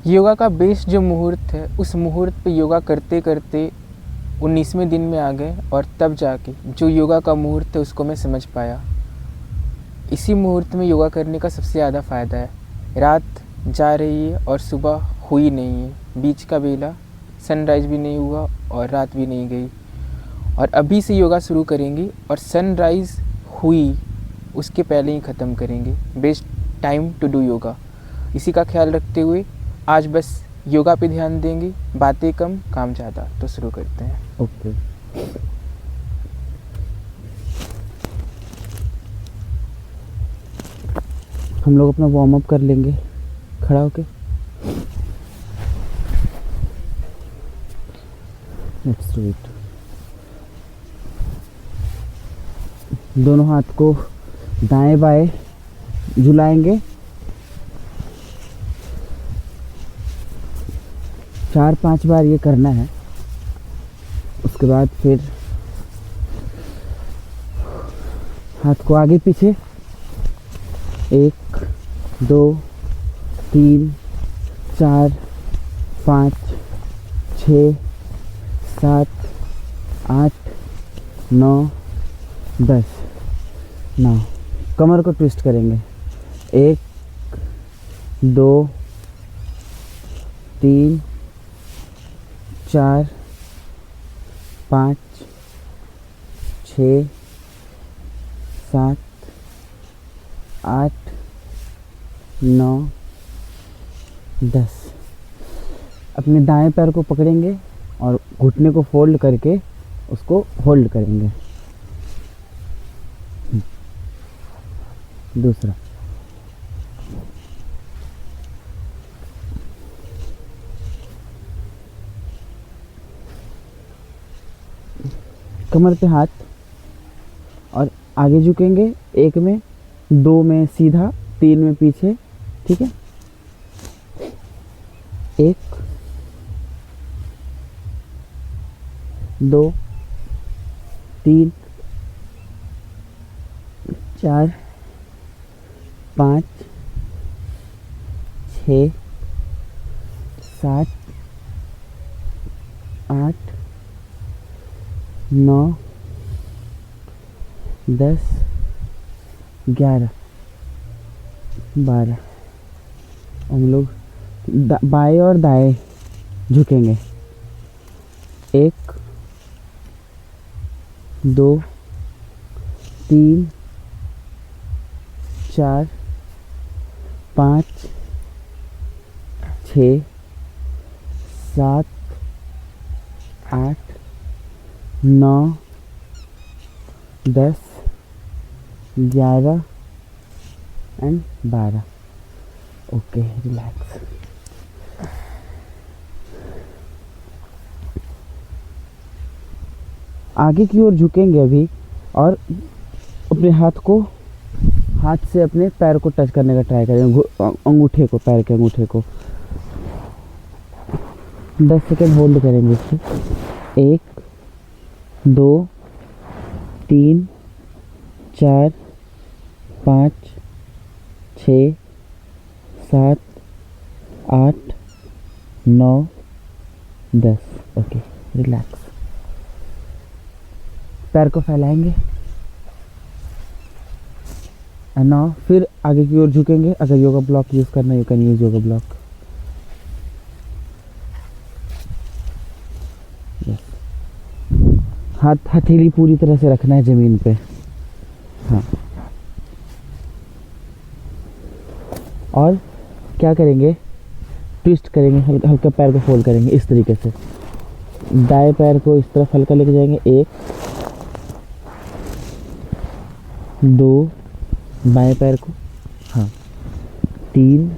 योगा का बेस जो मुहूर्त है, उस मुहूर्त पे योगा करते करते 19वें दिन में आ गए और तब जाके जो योगा का मुहूर्त है उसको मैं समझ पाया। इसी मुहूर्त में योगा करने का सबसे ज़्यादा फ़ायदा है। रात जा रही है और सुबह हुई नहीं है, बीच का बेला, सनराइज़ भी नहीं हुआ और रात भी नहीं गई, और अभी से योगा शुरू करेंगे और सनराइज़ हुई उसके पहले ही ख़त्म करेंगे। Best time to do yoga. इसी का ख्याल रखते हुए आज बस योगा पे ध्यान देंगे, बातें कम काम ज़्यादा। तो शुरू करते हैं। ओके। हम लोग अपना वार्म अप कर लेंगे खड़ा होके। Let's do it. दोनों हाथ को दाएं बाएं झुलाएंगे। 4-5 बार ये करना है। उसके बाद फिर हाथ को आगे पीछे 1 2 3 4 5 6 7 8 9 10। now कमर को ट्विस्ट करेंगे। 1 2 3 4 5 6 7 8 9 10। अपने दाएं पैर को पकड़ेंगे और घुटने को फोल्ड करके उसको होल्ड करेंगे। दूसरा। कमर पे हाथ और आगे झुकेंगे। 1 में, 2 में सीधा, 3 में पीछे। ठीक है। 1 2 3 4 5 6 7 8 9 10 11 12। हम लोग बाएं और दाएं झुकेंगे। 1 2 3 4 5 6 7 8 9 10 11 एंड 12। Okay, relax. आगे की ओर झुकेंगे अभी और अपने हाथ से अपने पैर को टच करने का ट्राई करेंगे। अंगूठे को, पैर के अंगूठे को 10 सेकेंड होल्ड करेंगे इसको। 1 2 3 4 5 6 7 8 9 10। Okay, relax. पैर को फैलाएंगे। नाउ फिर आगे की ओर झुकेंगे। अगर योगा ब्लॉक यूज़ करना, you can use yoga block. हथेली पूरी तरह से रखना है ज़मीन पे। हाँ। और क्या करेंगे, ट्विस्ट करेंगे, हल्का हल्का पैर को फोल्ड करेंगे इस तरीके से। दाएं पैर को इस तरफ हल्का लेके जाएंगे। 1 2, बाएं पैर को, हाँ, 3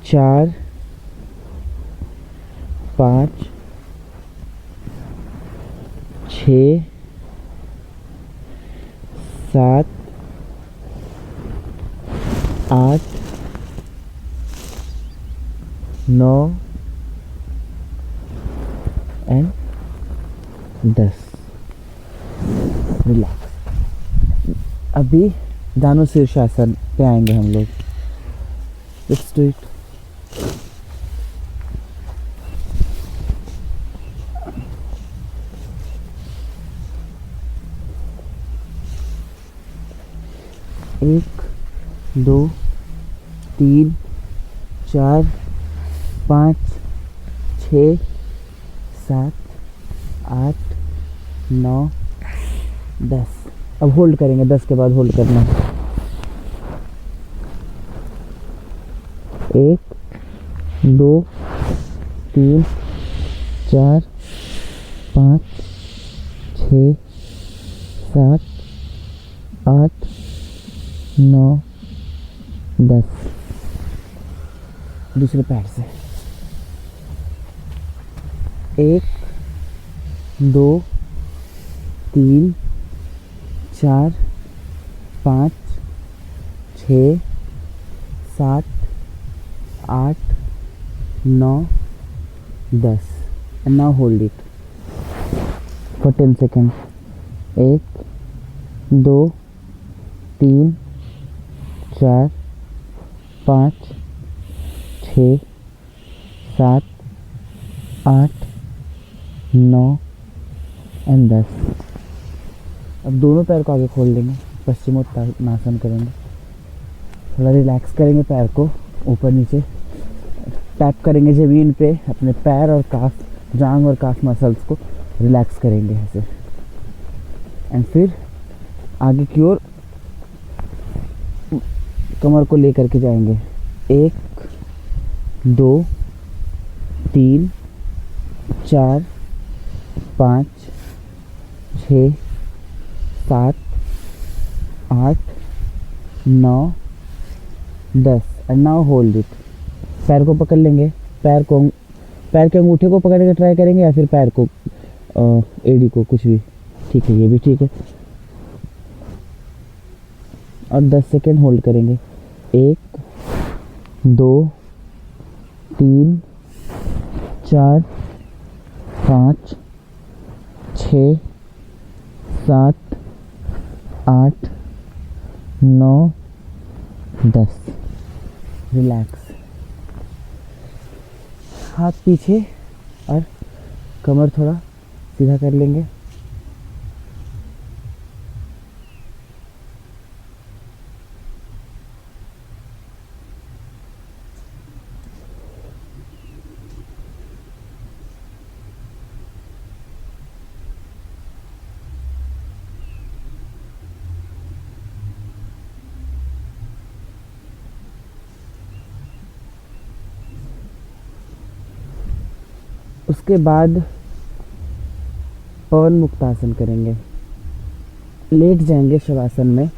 4 5 6 7 8 9 एंड 10। रिलैक्स। अभी जानु शीर्षासन पे आएंगे हम लोग। Let's do it. एक, दो, तीन, चार, पाँच, छः, सात, आठ, 9, 10। अब होल्ड करेंगे, 10 के बाद होल्ड करना है। 1, 2, 3, 4, 5, 6, 7, 8, 9, 10। दूसरे पैर से 1, 2, 3, 4, 5, 6, 7, 8, 9, 10 and now hold it for 10 seconds. 1, 2, 3, 4, 5, 6, 7, 8, 9 and 10। अब दोनों पैर को आगे खोल लेंगे, पश्चिमोत्तानासन करेंगे। थोड़ा रिलैक्स करेंगे पैर को, ऊपर नीचे टैप करेंगे ज़मीन पे। अपने पैर और काफ, जांग और काफ मसल्स को रिलैक्स करेंगे ऐसे। एंड फिर आगे की ओर कमर को लेकर के जाएंगे। 1, 2, 3, 4, 5, 6, 7, 8, 9, 10 एंड नाउ होल्ड इट। पैर को पकड़ लेंगे, पैर के अंगूठे को पकड़ के ट्राई करेंगे या फिर पैर को, एड़ी को, कुछ भी ठीक है, ये भी ठीक है। और 10 सेकेंड होल्ड करेंगे। 1, 2, 3, 4, 5, 6, 7, 8, 9, 10। रिलैक्स। हाथ पीछे और कमर थोड़ा सीधा कर लेंगे। उसके बाद पवन मुक्तासन करेंगे। लेट जाएंगे शवासन में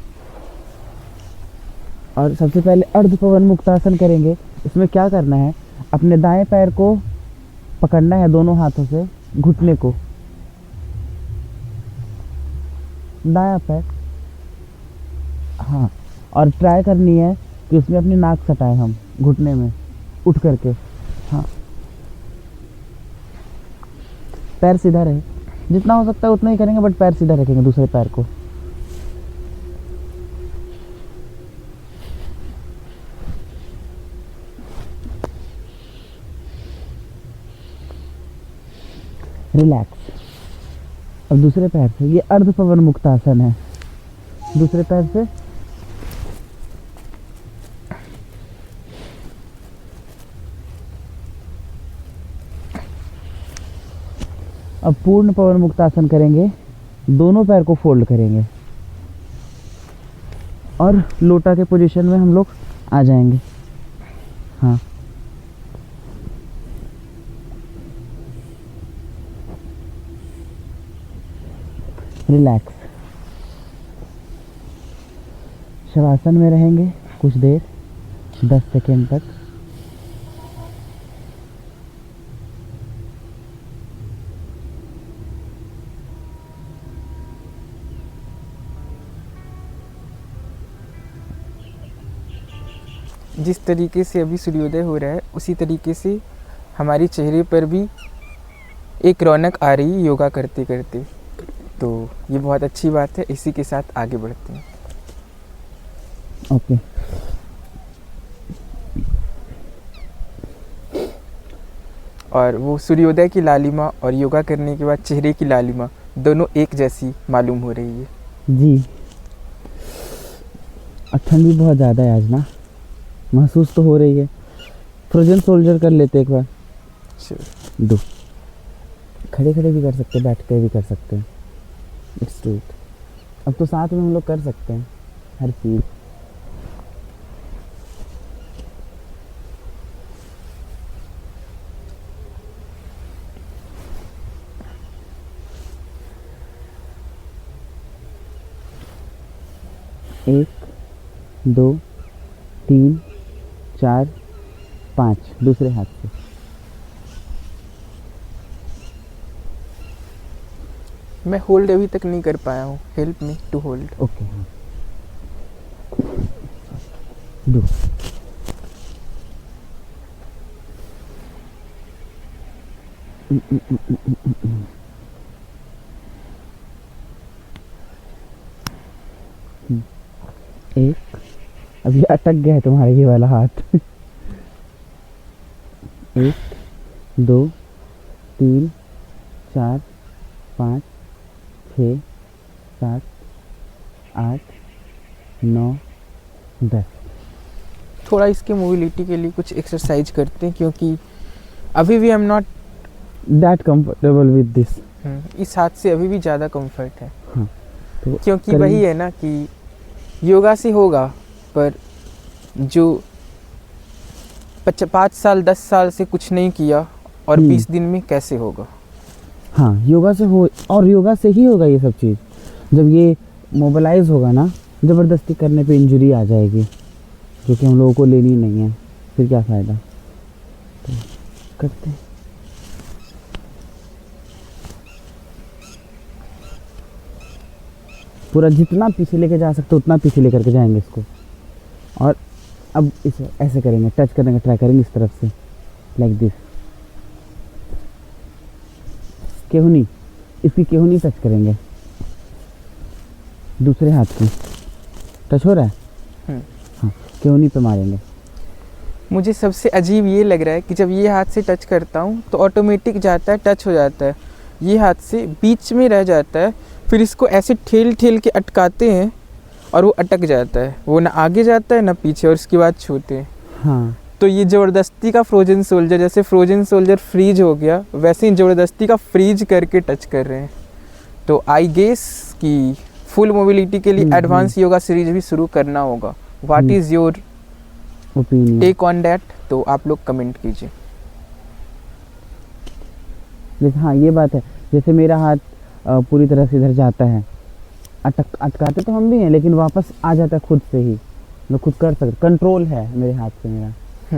और सबसे पहले अर्ध पवन मुक्तासन करेंगे। इसमें क्या करना है, अपने दाएं पैर को पकड़ना है दोनों हाथों से, घुटने को, दायां पैर, हाँ, और ट्राई करनी है कि उसमें अपनी नाक सटाए हम घुटने में उठ करके। हाँ, पैर सीधा रहे, जितना हो सकता है उतना ही करेंगे, बट पैर सीधा रखेंगे दूसरे पैर को। रिलैक्स। अब दूसरे पैर से, ये अर्ध पवन मुक्तासन है। दूसरे पैर से अब पूर्ण पवन मुक्तासन करेंगे। दोनों पैर को फोल्ड करेंगे और लोटा के पोजीशन में हम लोग आ जाएंगे। हाँ, रिलैक्स। शवासन में रहेंगे कुछ देर, 10 सेकेंड तक। जिस तरीके से अभी सूर्योदय हो रहा है उसी तरीके से हमारे चेहरे पर भी एक रौनक आ रही है योगा करते करते। तो ये बहुत अच्छी बात है, इसी के साथ आगे बढ़ते हैं। ओके। और वो सूर्योदय की लालिमा और योगा करने के बाद चेहरे की लालिमा दोनों एक जैसी मालूम हो रही है। जी। और ठंड भी बहुत ज़्यादा है आज ना, महसूस तो हो रही है। फ्रोजन सोल्जर कर लेते एक बार। दो खड़े खड़े भी कर सकते हैं, बैठ कर भी कर सकते हैं। It's do it. अब तो साथ में हम लोग कर सकते हैं हर चीज़। एक, दो, तीन, चार, पाँच, दूसरे हाथ से। मैं होल्ड अभी तक नहीं कर पाया हूँ, help me to hold. Okay, हाँ। दो, एक, अभी अटक गया है तुम्हारा ये वाला हाथ। एक, दो, तीन, चार, पाँच, 6, 7, 8, 9, 10। थोड़ा इसके मोबिलिटी के लिए कुछ एक्सरसाइज करते हैं, क्योंकि अभी भी I am not that comfortable with this. इस हाथ से अभी भी ज़्यादा कंफर्ट है। हाँ, तो क्योंकि वही है ना कि योगा से होगा, पर जो 5 साल 10 साल से कुछ नहीं किया और 20 दिन में कैसे होगा। हाँ, योगा से हो, और योगा से ही होगा ये सब चीज़। जब ये मोबिलाइज होगा ना, ज़बरदस्ती करने पे इंजरी आ जाएगी, जो कि हम लोगों को लेनी नहीं है, फिर क्या फ़ायदा। तो करते हैं। पूरा जितना पीछे लेके जा सकते उतना पीछे लेकर के जाएंगे इसको। और अब इसे ऐसे करेंगे, टच करने का ट्राई करेंगे इस तरफ से, लाइक दिस। केहूनी, इसकी केहूनी टच करेंगे, दूसरे हाथ की। टच हो रहा है? हाँ, केहूनी पे मारेंगे। मुझे सबसे अजीब ये लग रहा है कि जब ये हाथ से टच करता हूँ तो ऑटोमेटिक जाता है, टच हो जाता है, ये हाथ से बीच में रह जाता है, फिर इसको ऐसे ठेल ठेल के अटकाते हैं और वो अटक जाता है, वो ना आगे जाता है ना पीछे, और उसके बाद छूते हैं। हाँ, तो ये ज़बरदस्ती का फ्रोजन सोल्जर, जैसे फ्रोजन सोल्जर फ्रीज हो गया, वैसे ही ज़बरदस्ती का फ्रीज करके टच कर रहे हैं। तो आई गेस कि फुल मोबिलिटी के लिए एडवांस योगा सीरीज भी शुरू करना होगा। What is your opinion? Take on that? तो आप लोग कमेंट कीजिए। जैसे हाँ, ये बात है, जैसे मेरा हाथ पूरी तरह से इधर जाता है, अटकाते तो हम भी हैं, लेकिन वापस आ जाता है खुद से ही। मैं खुद कर सकता, कंट्रोल है मेरे हाथ से मेरा।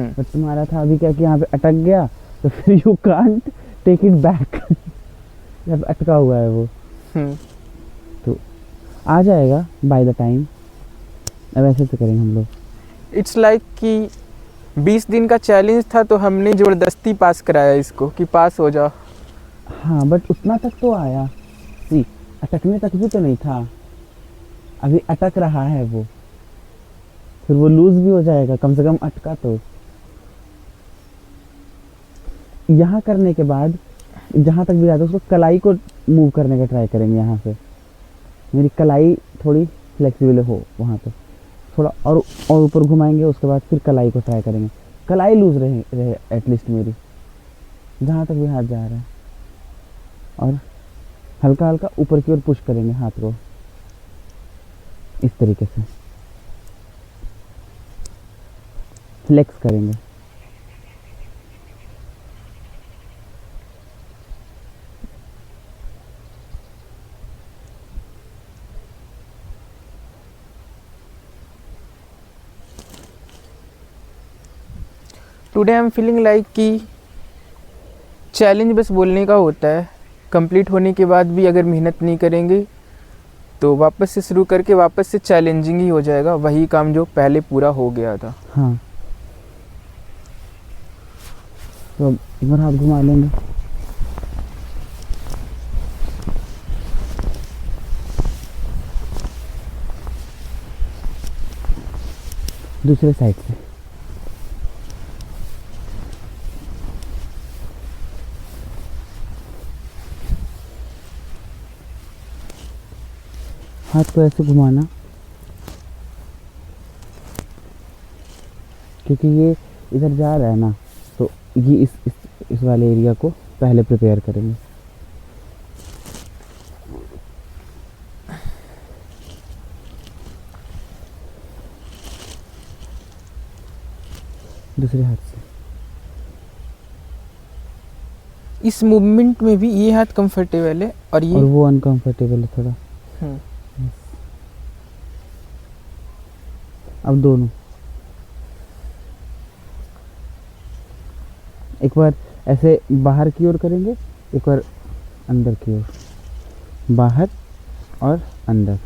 बट तुम्हारा था अभी क्या कि यहाँ पे अटक गया, तो फिर you can't take it back. जब अटका हुआ है वो, तो आ जाएगा बाय द टाइम। अब ऐसे से करेंगे हम लोग। इट्स लाइक कि 20 दिन का चैलेंज था, तो हमने ज़बरदस्ती पास कराया इसको कि पास हो जाओ। हाँ, बट उतना तक तो आया। सी, अटकने तक भी तो नहीं था, अभी अटक रहा है वो, फिर वो लूज भी हो जाएगा, कम से कम अटका तो। यहाँ करने के बाद जहाँ तक भी जाता है उसको कलाई को मूव करने का ट्राई करेंगे। यहाँ से मेरी कलाई थोड़ी फ्लेक्सिबल हो, वहाँ पे थोड़ा और ऊपर घुमाएंगे, उसके बाद फिर कलाई को ट्राई करेंगे। कलाई लूज रहे एटलीस्ट मेरी, जहाँ तक भी हाथ जा रहा है। और हल्का हल्का ऊपर की ओर पुश करेंगे हाथ को, इस तरीके से फ्लेक्स करेंगे। Today I am feeling like कि चैलेंज बस बोलने का होता है, कंप्लीट होने के बाद भी अगर मेहनत नहीं करेंगे तो वापस से शुरू करके वापस से चैलेंजिंग ही हो जाएगा, वही काम जो पहले पूरा हो गया था। हाँ, तो अब एक बार हाथ घुमा लेंगे। दूसरे साइड से हाथ को ऐसे घुमाना, क्योंकि ये इधर जा रहा है ना, तो ये इस वाले एरिया को पहले प्रिपेयर करेंगे। दूसरे हाथ से। इस मूवमेंट में भी ये हाथ कंफर्टेबल है और ये और वो अनकंफर्टेबल है थोड़ा। हम्म, अब दोनों एक बार ऐसे बाहर की ओर करेंगे, एक बार अंदर की ओर, बाहर और अंदर,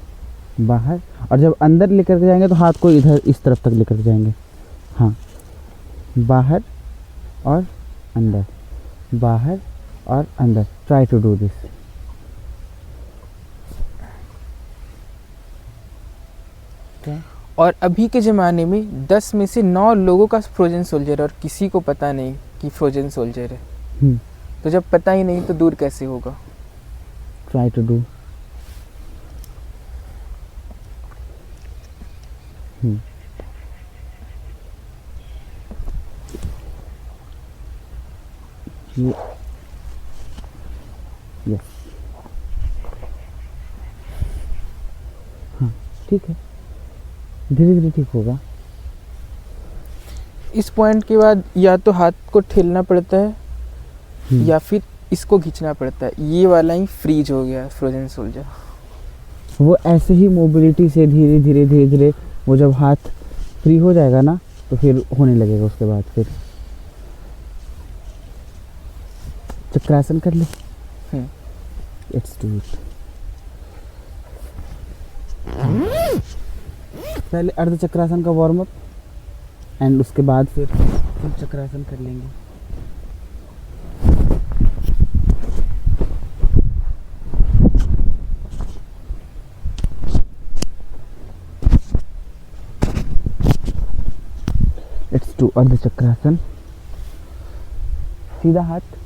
बाहर। और जब अंदर लेकर के जाएंगे तो हाथ को इधर इस तरफ तक लेकर के जाएंगे। हाँ, बाहर और अंदर, बाहर और अंदर। Try to do this. और अभी के ज़माने में 10 में से 9 लोगों का फ्रोजन सोल्जर है और किसी को पता नहीं कि फ्रोजन सोल्जर है। तो जब पता ही नहीं तो दूर कैसे होगा। Try to do. यस, हाँ ठीक है, धीरे धीरे ठीक होगा। इस पॉइंट के बाद या तो हाथ को ठेलना पड़ता है या फिर इसको खींचना पड़ता है। ये वाला ही फ्रीज हो गया फ्रोजन सोल्जर। वो ऐसे ही मोबिलिटी से धीरे धीरे धीरे धीरे वो जब हाथ फ्री हो जाएगा ना तो फिर होने लगेगा। उसके बाद फिर चक्रासन कर ले। Let's do it. पहले अर्ध चक्रासन का वार्म अप एंड उसके बाद फिर फुल चक्रासन कर लेंगे। लेट्स डू अर्ध चक्रासन। सीधा हाथ।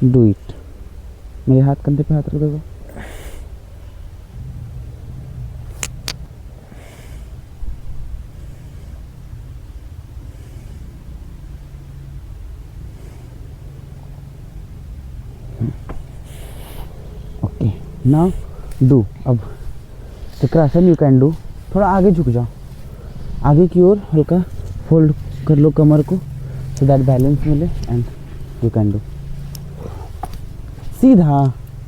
Do it. मेरे हाथ कंधे पे हाथ रख दो। Okay, now do. अब चक्रासन यू कैन डू। थोड़ा आगे झुक जाओ, आगे की ओर हल्का फोल्ड कर लो कमर को, so that बैलेंस मिले एंड यू कैन डू। सीधा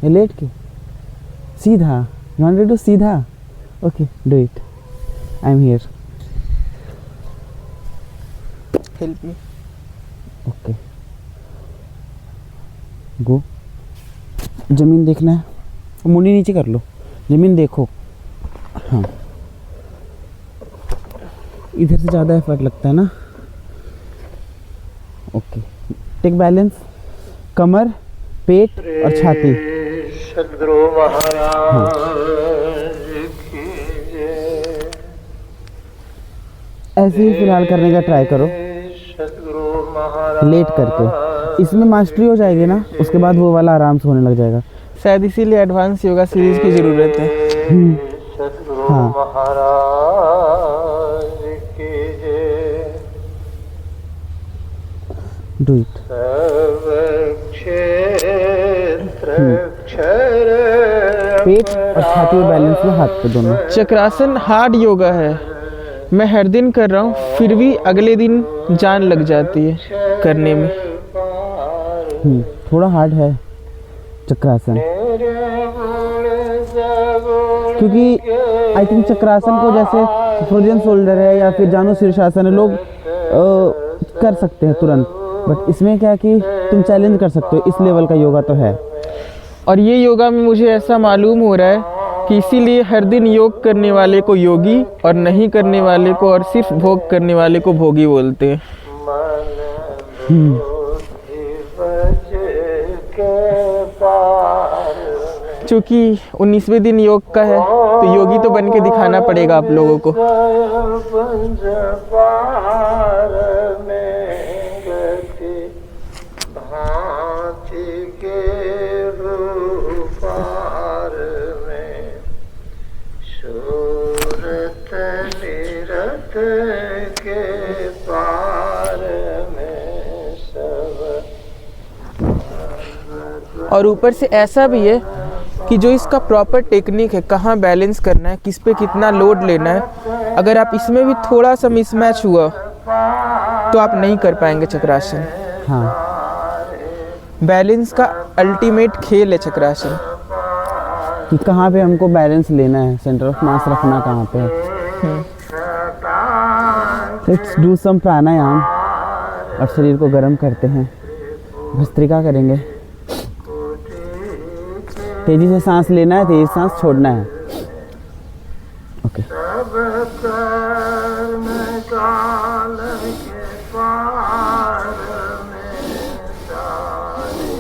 या लेट के? सीधा। यू वांट टू डू सीधा? Okay, do it. I am here. Help me. Okay, go. जमीन देखना है, मुंडी नीचे कर लो, जमीन देखो। हाँ, इधर से ज़्यादा एफर्ट लगता है ना। Okay, take balance. कमर, पेट और छाती। सद्गुरु महाराज की जय। ऐसे ही फिलहाल करने का ट्राई करो, सद्गुरु महाराज लेट करके। इसमें मास्टरी हो जाएगी ना, उसके बाद वो वाला आराम से होने लग जाएगा। शायद इसीलिए एडवांस योगा सीरीज की ज़रूरत है। सद्गुरु हाँ। महाराज की जय। Do it. पेट और छाती में बैलेंस में हाथ पे दोनों। चक्रासन हार्ड योगा है, मैं हर दिन कर रहा हूँ, फिर भी अगले दिन जान लग जाती है करने में। थोड़ा हार्ड है चक्रासन, क्योंकि आई थिंक चक्रासन को जैसे फ्रोजन शोल्डर है या फिर जानु शीर्षासन है, लोग कर सकते हैं तुरंत, बट इसमें क्या है कि तुम चैलेंज कर सकते हो। इस लेवल का योगा तो है। और ये योगा में मुझे ऐसा मालूम हो रहा है कि इसीलिए हर दिन योग करने वाले को योगी और नहीं करने वाले को और सिर्फ भोग करने वाले को भोगी बोलते हैं। पार में चूँकि 19वें दिन योग का है तो योगी तो बन के दिखाना पड़ेगा आप लोगों को। पंज पार में गति भांति के पार में सूरत निरत के पार में सब। और ऊपर से ऐसा भी है कि जो इसका प्रॉपर टेक्निक है, कहाँ बैलेंस करना है, किस पे कितना लोड लेना है, अगर आप इसमें भी थोड़ा सा मिसमैच हुआ तो आप नहीं कर पाएंगे चक्रासन। हाँ, बैलेंस का अल्टीमेट खेल है चक्रासन। कि कहाँ पे हमको बैलेंस लेना है, सेंटर ऑफ मास रखना कहाँ पे है। लेट्स डू सम प्राणायाम और शरीर को गर्म करते हैं। भस्त्रिका करेंगे। तेजी से सांस लेना है, तेजी से सांस छोड़ना है। ओके। सब कर्म काल के पार में सारे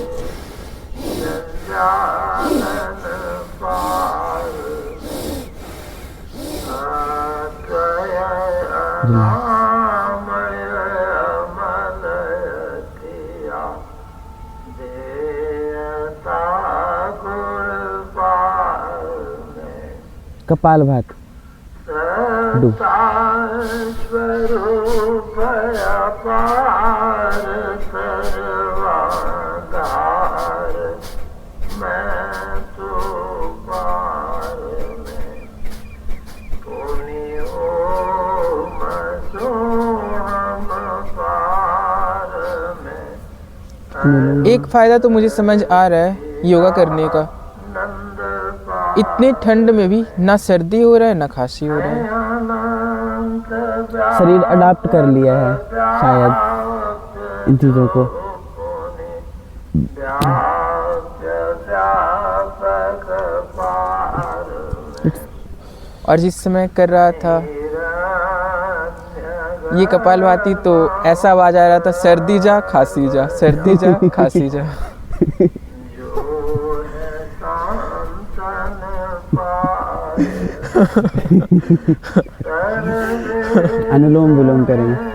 जंजालन पार में अतय अनामय अमलतिया देयता गुण पार में कपालभाति। डू। स्वरूप अपार सर्वाधार मैं तो पार में पुनि ओम सोहम पार में एक फ़ायदा तो मुझे समझ आ रहा है योगा करने का। नंद इतने ठंड में भी ना सर्दी हो रहा है ना खांसी हो रहा है। शरीर अडाप्ट कर लिया है शायद इन चीज़ों को। और जिस समय कर रहा था ये कपालभाति तो ऐसा आवाज आ रहा था, सर्दी जा खांसी जा, सर्दी जा खांसी जा। अनुलोम विलोम करेंगे।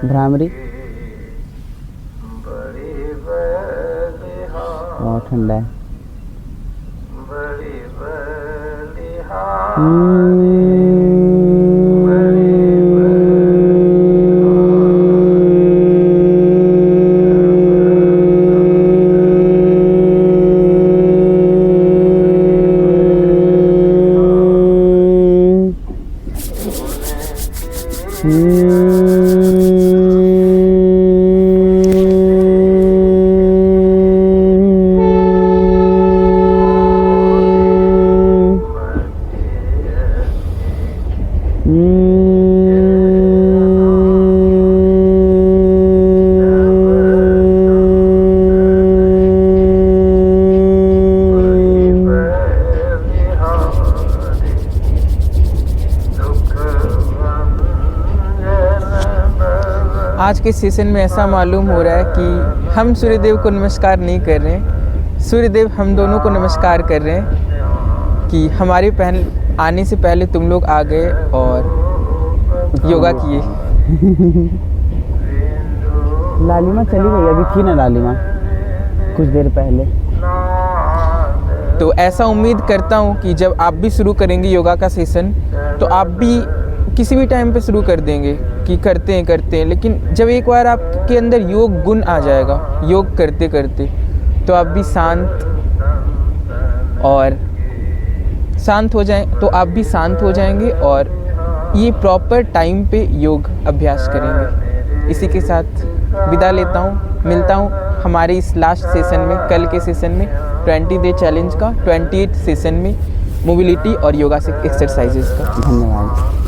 भ्रामरी बहुत ठंडा है। आज के सेशन में ऐसा मालूम हो रहा है कि हम सूर्यदेव को नमस्कार नहीं कर रहे हैं, सूर्यदेव हम दोनों को नमस्कार कर रहे हैं कि हमारे आने से पहले तुम लोग आ गए और योगा किए। लालिमा चली गई, अभी थी ना लालिमा कुछ देर पहले। तो ऐसा उम्मीद करता हूँ कि जब आप भी शुरू करेंगे योगा का सेशन तो आप भी किसी भी टाइम पे शुरू कर देंगे कि करते हैं, लेकिन जब एक बार आपके अंदर योग गुण आ जाएगा योग करते करते, तो आप भी शांत हो जाएंगे और ये प्रॉपर टाइम पे योग अभ्यास करेंगे। इसी के साथ विदा लेता हूँ, मिलता हूँ हमारे इस लास्ट सेशन में, कल के सेशन में 20 डे चैलेंज का 28 सेशन में मोबिलिटी और योगा से एक्सरसाइजेज का। धन्यवाद।